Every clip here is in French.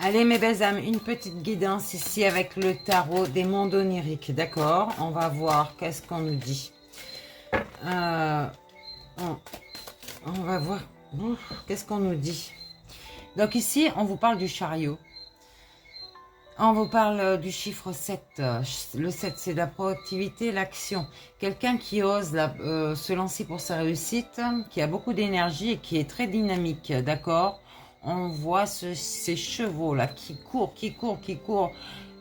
Allez mes belles âmes, une petite guidance ici avec le tarot des mondes oniriques, d'accord? On va voir qu'est-ce qu'on nous dit. On va voir qu'est-ce qu'on nous dit. Donc ici, on vous parle du chariot. On vous parle du chiffre 7. Le 7, c'est la proactivité, l'action. Quelqu'un qui ose se lancer pour sa réussite, qui a beaucoup d'énergie et qui est très dynamique, d'accord? On voit ces chevaux-là qui courent.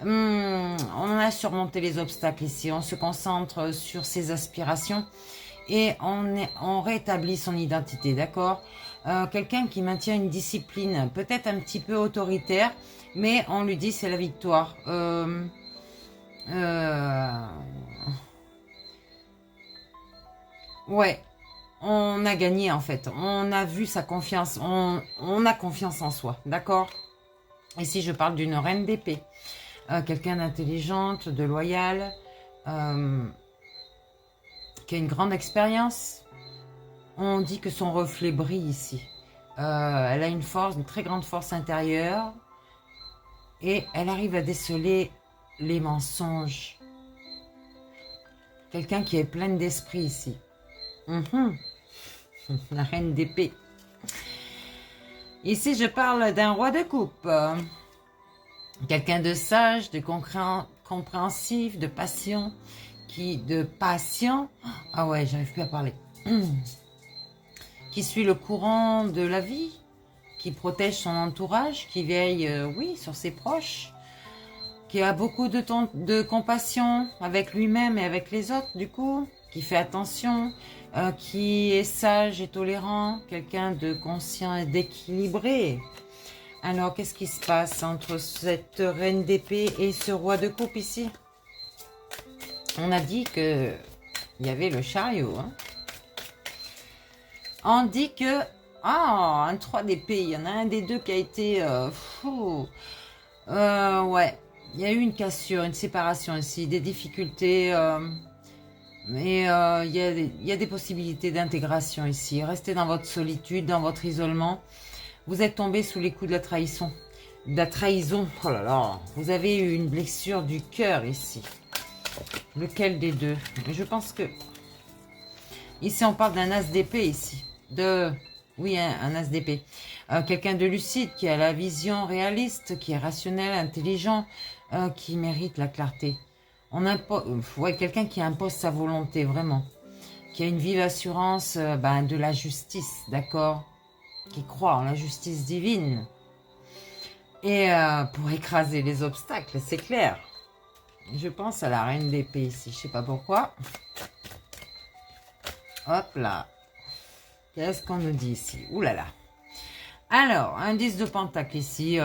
On a surmonté les obstacles ici. On se concentre sur ses aspirations et on rétablit son identité, d'accord? Quelqu'un qui maintient une discipline, peut-être un petit peu autoritaire, mais on lui dit c'est la victoire. Ouais, on a gagné en fait. On a vu sa confiance, on a confiance en soi, d'accord? Ici, je parle d'une reine d'épée. Quelqu'un d'intelligente, de loyale, qui a une grande expérience. On dit que son reflet brille ici. Elle a une très grande force intérieure. Et elle arrive à déceler les mensonges. Quelqu'un qui est plein d'esprit ici. La reine d'épée. Ici, je parle d'un roi de coupe. Quelqu'un de sage, de compréhensif, de passion. Ah ouais, j'arrive plus à parler. Qui suit le courant de la vie, qui protège son entourage, qui veille, oui, sur ses proches, qui a beaucoup de compassion avec lui-même et avec les autres, du coup, qui fait attention, qui est sage et tolérant, quelqu'un de conscient et d'équilibré. Alors, qu'est-ce qui se passe entre cette reine d'épée et ce roi de coupe ici? On a dit que il y avait le chariot, hein. On dit que... Ah, un 3 d'épée. Il y en a un des deux qui a été... ouais. Il y a eu une cassure, une séparation ici, des difficultés. Mais il y a des possibilités d'intégration ici. Restez dans votre solitude, dans votre isolement. Vous êtes tombé sous les coups de la trahison. De la trahison. Oh là là. Vous avez eu une blessure du cœur ici. Lequel des deux? Je pense que... Ici, on parle d'un as d'épée ici. Oui, un as d'épée. Quelqu'un de lucide, qui a la vision réaliste, qui est rationnel, intelligent, qui mérite la clarté. Ouais, quelqu'un qui impose sa volonté, vraiment. Qui a une vive assurance de la justice, d'accord? Qui croit en la justice divine. Et pour écraser les obstacles, c'est clair. Je pense à la reine d'épée ici, je sais pas pourquoi. Hop là. Qu'est-ce qu'on nous dit ici? Ouh là là. Alors, un 10 de pentacle ici.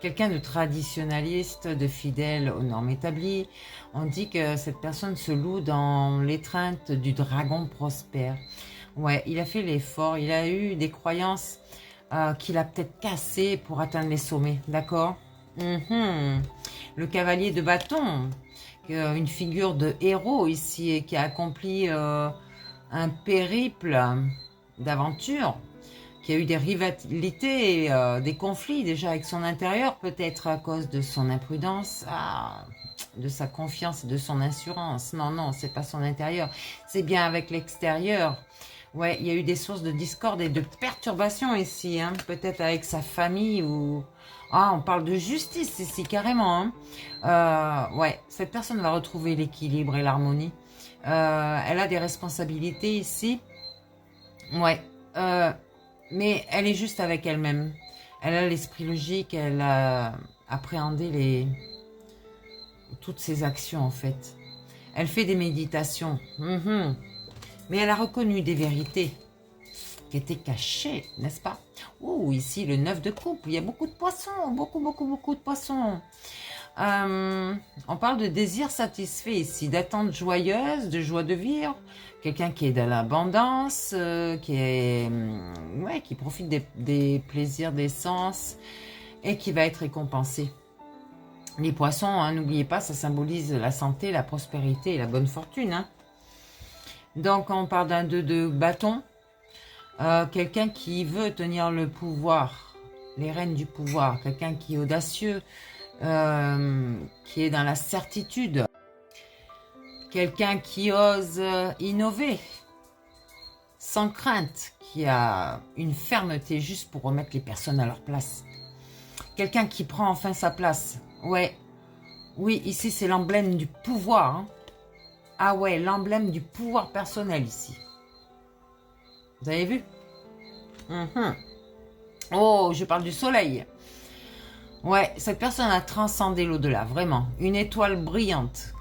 Quelqu'un de traditionnaliste, de fidèle aux normes établies. On dit que cette personne se loue dans l'étreinte du dragon prospère. Ouais, il a fait l'effort. Il a eu des croyances qu'il a peut-être cassées pour atteindre les sommets. D'accord? Le cavalier de bâton. Une figure de héros ici et qui a accompli... un périple d'aventure, qui a eu des rivalités, des conflits déjà avec son intérieur, peut-être à cause de son imprudence, de sa confiance et de son assurance. Non, c'est pas son intérieur, c'est bien avec l'extérieur. Ouais, il y a eu des sources de discorde et de perturbation ici, hein, peut-être avec sa famille ou... Ah, on parle de justice ici, carrément. Hein. Ouais, cette personne va retrouver l'équilibre et l'harmonie. Elle a des responsabilités ici. Ouais. Mais elle est juste avec elle-même. Elle a l'esprit logique, elle a appréhendé toutes ses actions en fait. Elle fait des méditations. Mais elle a reconnu des vérités qui étaient cachées, n'est-ce pas? Ouh, ici le 9 de coupe. Il y a beaucoup de poissons. Beaucoup de poissons. On parle de désir satisfait ici, d'attente joyeuse, de joie de vivre, quelqu'un qui est dans l'abondance, qui profite des plaisirs des sens et qui va être récompensé. Les poissons, hein, n'oubliez pas, ça symbolise la santé, la prospérité et la bonne fortune. Hein. Donc on parle d'un 2 de bâton, quelqu'un qui veut tenir le pouvoir les rênes du pouvoir. Quelqu'un qui est audacieux, qui est dans la certitude. Quelqu'un qui ose innover, sans crainte, qui a une fermeté juste pour remettre les personnes à leur place. Quelqu'un qui prend enfin sa place. Ouais, oui, ici c'est l'emblème du pouvoir. Hein. Ah ouais, l'emblème du pouvoir personnel ici. Vous avez vu? Oh, je parle du soleil. Ouais, cette personne a transcendé l'au-delà, vraiment. Une étoile brillante.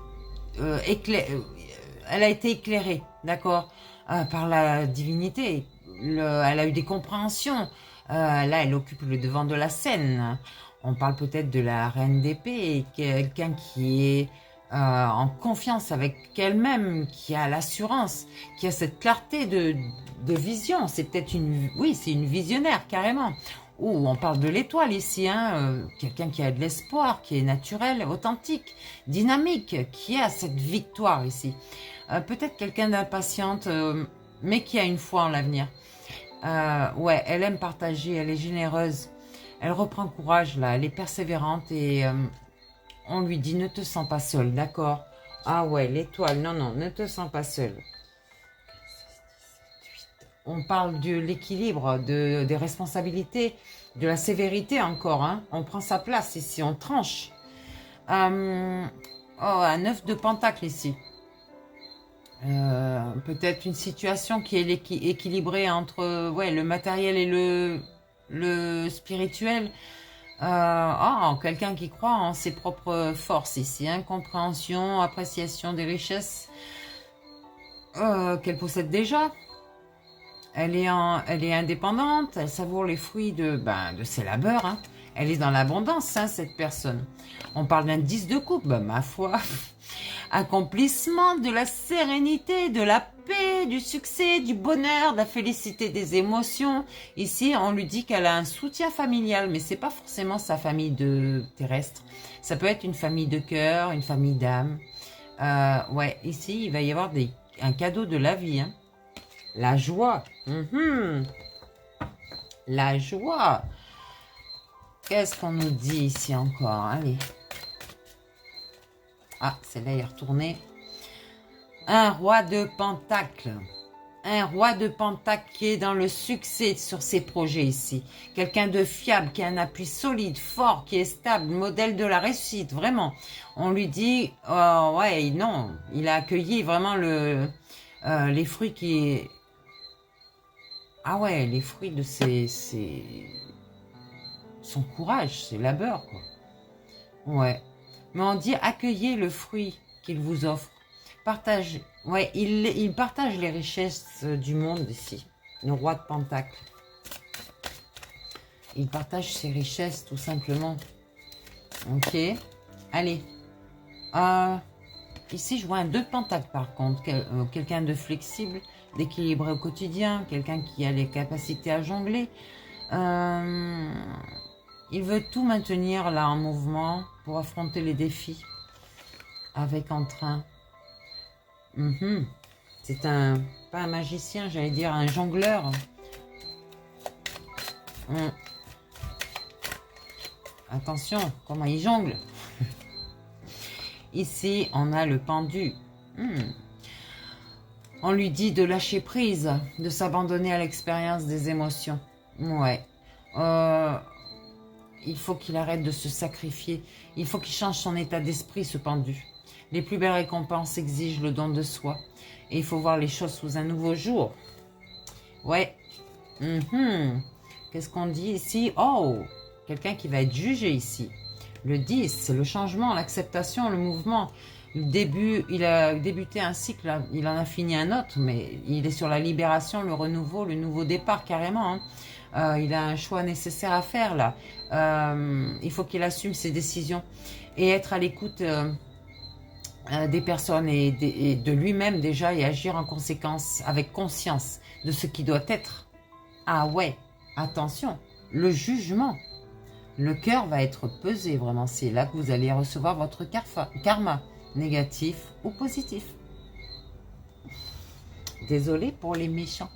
Elle a été éclairée, d'accord, par la divinité. Elle a eu des compréhensions. Là, elle occupe le devant de la scène. On parle peut-être de la reine d'épée, quelqu'un qui est en confiance avec elle-même, qui a l'assurance, qui a cette clarté de vision. C'est peut-être oui, c'est une visionnaire carrément. Oh, on parle de l'étoile ici, hein, quelqu'un qui a de l'espoir, qui est naturel, authentique, dynamique, qui a cette victoire ici. Peut-être quelqu'un d'impatiente, mais qui a une foi en l'avenir. Ouais, elle aime partager, elle est généreuse, elle reprend courage là, elle est persévérante et on lui dit ne te sens pas seule, d'accord? Ah ouais, l'étoile, non, non, ne te sens pas seule. On parle de l'équilibre, des responsabilités, de la sévérité encore. Hein. On prend sa place ici, on tranche. Oh, un 9 de pentacle ici. Peut-être une situation qui est équilibrée entre ouais, le matériel et le spirituel. Quelqu'un qui croit en ses propres forces ici. Hein. Compréhension, appréciation des richesses qu'elle possède déjà. Elle est indépendante, elle savoure les fruits de ses labeurs. Hein. Elle est dans l'abondance, hein, cette personne. On parle d'un 10 de coupe, ma foi. Accomplissement de la sérénité, de la paix, du succès, du bonheur, de la félicité, des émotions. Ici, on lui dit qu'elle a un soutien familial, mais c'est pas forcément sa famille de terrestre. Ça peut être une famille de cœur, une famille d'âme. Ouais, ici, il va y avoir un cadeau de la vie, hein. La joie. La joie. Qu'est-ce qu'on nous dit ici encore? Allez. Ah, celle-là est retournée. Un roi de pentacle. Un roi de pentacle qui est dans le succès sur ses projets ici. Quelqu'un de fiable, qui a un appui solide, fort, qui est stable, modèle de la réussite, vraiment. On lui dit, ouais, non, il a accueilli vraiment les fruits qui... Ah ouais, les fruits de son courage, ses labeurs, quoi. Ouais. Mais on dit accueillez le fruit qu'il vous offre. Partagez. Ouais, il partage les richesses du monde ici. Le roi de Pentacle. Il partage ses richesses, tout simplement. Ok. Allez. Ici, je vois un 2 de Pentacle, par contre. Quelqu'un de flexible, d'équilibré au quotidien. Quelqu'un qui a les capacités à jongler. Il veut tout maintenir là en mouvement pour affronter les défis avec entrain. C'est pas un magicien, j'allais dire un jongleur. Attention, comment il jongle. Ici, on a le pendu. On lui dit de lâcher prise, de s'abandonner à l'expérience des émotions. Ouais. Il faut qu'il arrête de se sacrifier. Il faut qu'il change son état d'esprit, ce pendu. Les plus belles récompenses exigent le don de soi. Et il faut voir les choses sous un nouveau jour. Ouais. Qu'est-ce qu'on dit ici? Oh, quelqu'un qui va être jugé ici. Le 10, c'est le changement, l'acceptation, le mouvement. Il a débuté un cycle, il en a fini un autre, mais il est sur la libération, le renouveau, le nouveau départ carrément. Hein. Il a un choix nécessaire à faire là. Il faut qu'il assume ses décisions et être à l'écoute des personnes et de lui-même déjà et agir en conséquence avec conscience de ce qui doit être. Ah ouais, attention, le jugement. Le cœur va être pesé vraiment. C'est là que vous allez recevoir votre karma, négatif ou positif. Désolée pour les méchants.